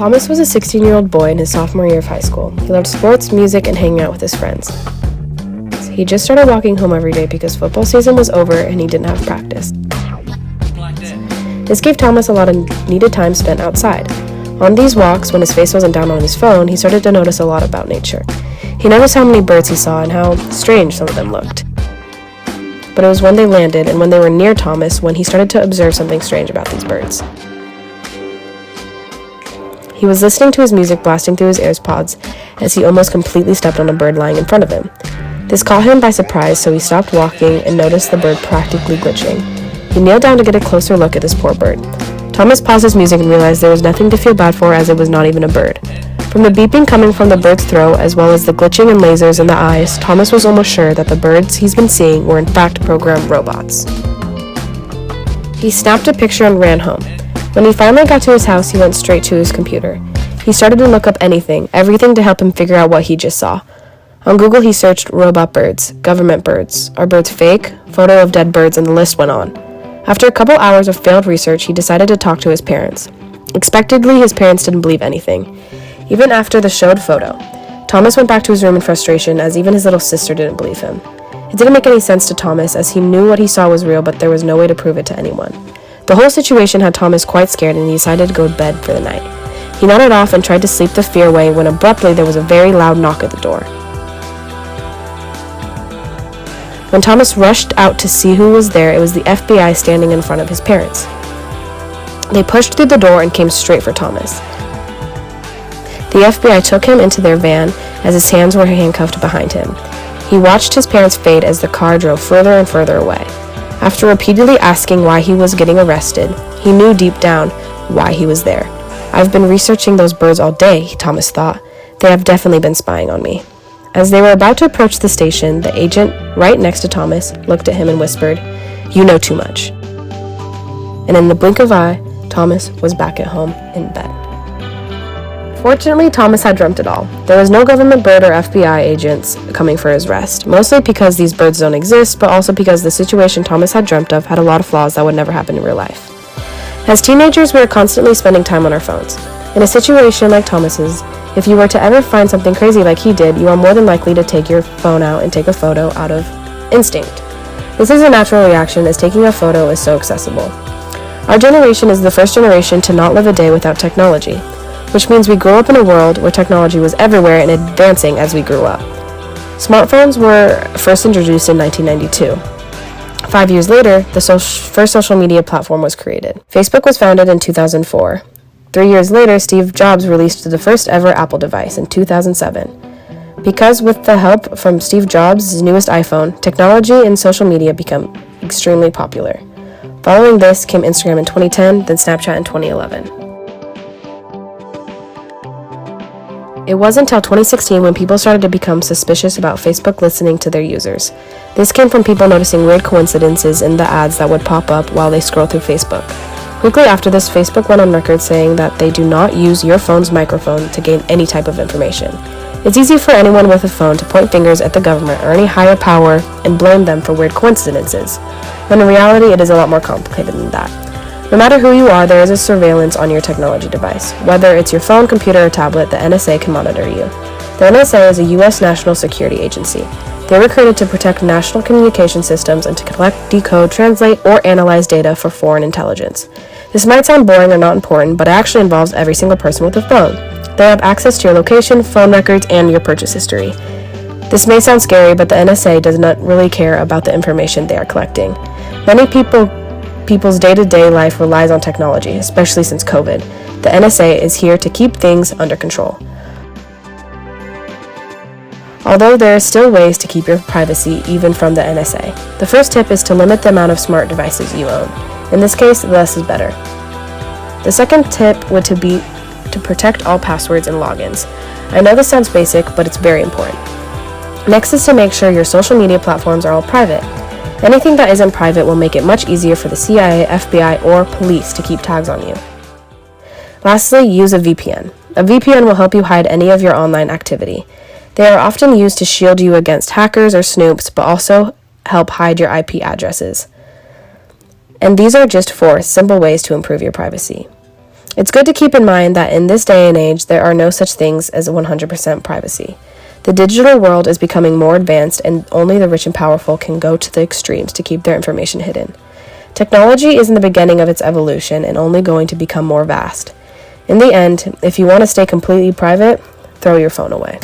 Thomas was a 16-year-old boy in his sophomore year of high school. He loved sports, music, and hanging out with his friends. He just started walking home every day because football season was over and he didn't have practice. This gave Thomas a lot of needed time spent outside. On these walks, when his face wasn't down on his phone, he started to notice a lot about nature. He noticed how many birds he saw and how strange some of them looked. But it was when they landed and when they were near Thomas when he started to observe something strange about these birds. He was listening to his music blasting through his AirPods as he almost completely stepped on a bird lying in front of him. This caught him by surprise, so he stopped walking and noticed the bird practically glitching. He kneeled down to get a closer look at this poor bird. Thomas paused his music and realized there was nothing to feel bad for, as it was not even a bird. From the beeping coming from the bird's throat, as well as the glitching and lasers in the eyes, Thomas was almost sure that the birds he's been seeing were in fact programmed robots. He snapped a picture and ran home. When he finally got to his house, he went straight to his computer. He started to look up everything to help him figure out what he just saw. On Google, he searched robot birds, government birds, are birds fake, photo of dead birds, and the list went on. After a couple hours of failed research, he decided to talk to his parents. Expectedly, his parents didn't believe anything, even after the showed photo. Thomas went back to his room in frustration, as even his little sister didn't believe him. It didn't make any sense to Thomas, as he knew what he saw was real, but there was no way to prove it to anyone. The whole situation had Thomas quite scared, and he decided to go to bed for the night. He nodded off and tried to sleep the fear away when abruptly there was a very loud knock at the door. When Thomas rushed out to see who was there, it was the FBI standing in front of his parents. They pushed through the door and came straight for Thomas. The FBI took him into their van as his hands were handcuffed behind him. He watched his parents fade as the car drove further and further away. After repeatedly asking why he was getting arrested, he knew deep down why he was there. I've been researching those birds all day, Thomas thought. They have definitely been spying on me. As they were about to approach the station, the agent right next to Thomas looked at him and whispered, "You know too much." And in the blink of an eye, Thomas was back at home in bed. Fortunately, Thomas had dreamt it all. There was no government bird or FBI agents coming for his arrest, mostly because these birds don't exist, but also because the situation Thomas had dreamt of had a lot of flaws that would never happen in real life. As teenagers, we are constantly spending time on our phones. In a situation like Thomas's, if you were to ever find something crazy like he did, you are more than likely to take your phone out and take a photo out of instinct. This is a natural reaction, as taking a photo is so accessible. Our generation is the first generation to not live a day without technology, which means we grew up in a world where technology was everywhere and advancing as we grew up. Smartphones were first introduced in 1992. 5 years later, the first social media platform was created. Facebook was founded in 2004. 3 years later, Steve Jobs released the first ever Apple device in 2007. Because with the help from Steve Jobs' newest iPhone, technology and social media became extremely popular. Following this came Instagram in 2010, then Snapchat in 2011. It wasn't until 2016 when people started to become suspicious about Facebook listening to their users. This came from people noticing weird coincidences in the ads that would pop up while they scroll through Facebook. Quickly after this, Facebook went on record saying that they do not use your phone's microphone to gain any type of information. It's easy for anyone with a phone to point fingers at the government or any higher power and blame them for weird coincidences, when in reality it is a lot more complicated than that. No matter who you are, there is a surveillance on your technology device. Whether it's your phone, computer, or tablet, the NSA can monitor you. The NSA is a U.S. national security agency. They were created to protect national communication systems and to collect, decode, translate, or analyze data for foreign intelligence. This might sound boring or not important, but it actually involves every single person with a phone. They have access to your location, phone records, and your purchase history. This may sound scary, but the NSA does not really care about the information they are collecting. Many people's day-to-day life relies on technology, especially since COVID. The NSA is here to keep things under control. Although there are still ways to keep your privacy even from the NSA. The first tip is to limit the amount of smart devices you own. In this case, less is better. The second tip would be to protect all passwords and logins. I know this sounds basic, but it's very important. Next is to make sure your social media platforms are all private. Anything that isn't private will make it much easier for the CIA, FBI, or police to keep tabs on you. Lastly, use a VPN. A VPN will help you hide any of your online activity. They are often used to shield you against hackers or snoops, but also help hide your IP addresses. And these are just 4 simple ways to improve your privacy. It's good to keep in mind that in this day and age, there are no such things as 100% privacy. The digital world is becoming more advanced, and only the rich and powerful can go to the extremes to keep their information hidden. Technology is in the beginning of its evolution and only going to become more vast. In the end, if you want to stay completely private, throw your phone away.